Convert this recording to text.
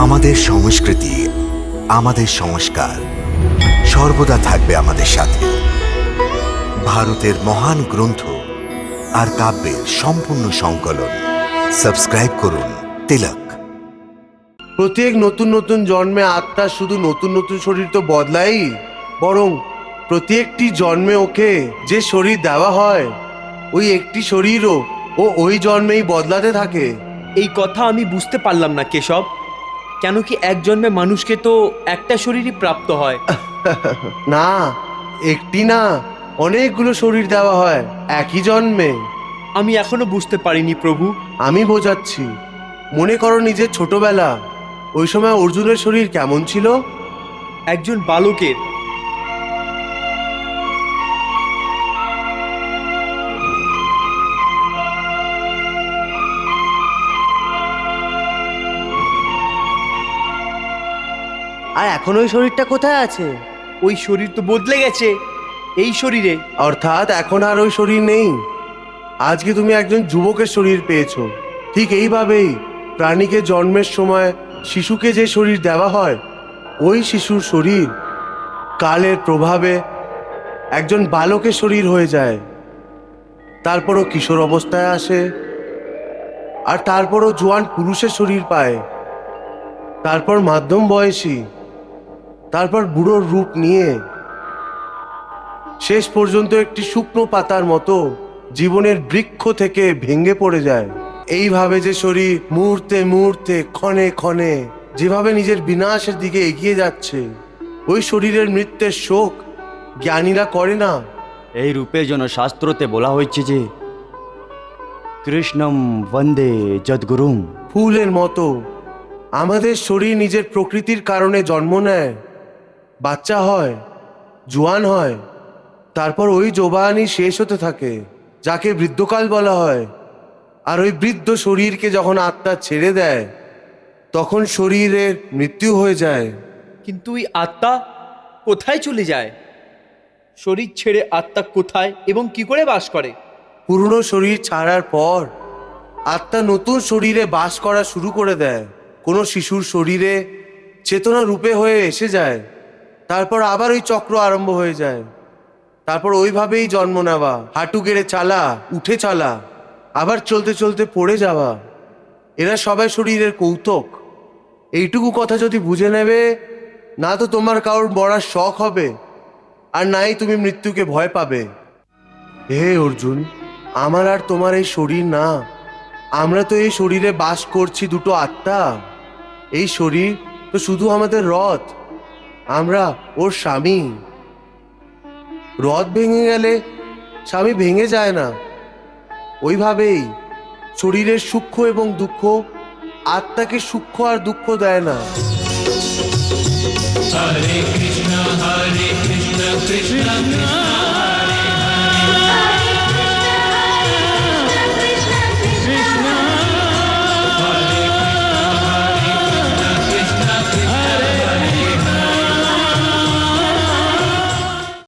আমাদের সংস্কৃতি, আমাদের সংস্কার সর্বদা থাকবে আমাদের সাথে। ভারতের মহান গ্রন্থ আর কাব্যের সম্পূর্ণ সংকলন। সাবস্ক্রাইব করুন তিলক। প্রত্যেক নতুন নতুন জন্মে আত্মা শুধু নতুন নতুন শরীর তো বদলাই, বরং প্রত্যেকটি জন্মে ওকে যে শরীর দেওয়া হয় ওই একটি শরীরও ও ওই জন্মেই বদলাতে থাকে। এই কথা আমি বুঝতে পারলাম না কেশব। কেন কি এক জন্মে মানুষকে তো একটা শরীরই প্রাপ্ত হয়? না, একটি না, অনেকগুলো শরীর দেওয়া হয় একই জন্মে। আমি এখনো বুঝতে পারিনি প্রভু। আমি বোঝাচ্ছি। মনে করো নিজের ছোটবেলা, ওই সময় অর্জুনের শরীর কেমন ছিল? একজন বালকের। আর এখন ওই শরীরটা কোথায় আছে? ওই শরীর তো বদলে গেছে এই শরীরে। অর্থাৎ এখন আর ওই শরীর নেই। আজকে তুমি একজন যুবকের শরীর পেয়েছো। ঠিক এইভাবেই প্রাণীকে জন্মের সময় শিশুকে যে শরীর দেওয়া হয়, ওই শিশুর শরীর কালের প্রভাবে একজন বালকের শরীর হয়ে যায়। তারপরও কিশোর অবস্থায় আসে, আর তারপরও জোয়ান পুরুষের শরীর পায়, তারপর মাধ্যম বয়সী, তারপর বুড়োর রূপ নিয়ে শেষ পর্যন্ত একটি শুকনো পাতার মতো জীবনের বৃক্ষ থেকে ভেঙে পড়ে যায়। এইভাবে যে শরীর মুহূর্তে মুহূর্তে ক্ষণে ক্ষণে যেভাবে নিজের বিনাশের দিকে এগিয়ে যাচ্ছে, ওই শরীরের মৃত্যুর শোক জ্ঞানীরা করে না। এই রূপের জন্য শাস্ত্রতে বলা হয়েছে যে কৃষ্ণম বন্দে যদ্গুরুম। ফুলের মতো আমাদের শরীর নিজের প্রকৃতির কারণে জন্ম নেয়, বাচ্চা হয়, জোয়ান হয়, তারপর ওই জোবানি শেষ হতে থাকে, যাকে বৃদ্ধকাল বলা হয়। আর ওই বৃদ্ধ শরীরকে যখন আত্মা ছেড়ে দেয়, তখন শরীরের মৃত্যু হয়ে যায়। কিন্তু ওই আত্মা কোথায় চলে যায়? শরীর ছেড়ে আত্মা কোথায় এবং কি করে বাস করে? পুরনো শরীর ছাড়ার পর আত্মা নতুন শরীরে বাস করা শুরু করে দেয়। কোনো শিশুর শরীরে চেতনা রূপে হয়ে এসে যায়, তারপর আবার ওই চক্র আরম্ভ হয়ে যায়। তারপর ওইভাবেই জন্ম নেওয়া, হাঁটু গেড়ে চালা, উঠে চলা, আবার চলতে চলতে পড়ে যাওয়া, এরা সবাই শরীরের কৌতুক। এইটুকু কথা যদি বুঝে নেবে, না তো তোমার কারোর মরার শখ হবে, আর নাই তুমি মৃত্যুকে ভয় পাবে। হে অর্জুন, আমার আর তোমার এই শরীর না, আমরা তো এই শরীরে বাস করছি দুটো আত্মা। এই শরীর তো শুধু আমাদের রথ, আমরা ওর স্বামী। রথ ভেঙে গেলে স্বামী ভেঙে যায় না। ওইভাবেই শরীরের সূক্ষ্ম এবং দুঃখ আত্মাকে সূক্ষ্ম আর দুঃখ দেয় না। Hare Krishna, Krishna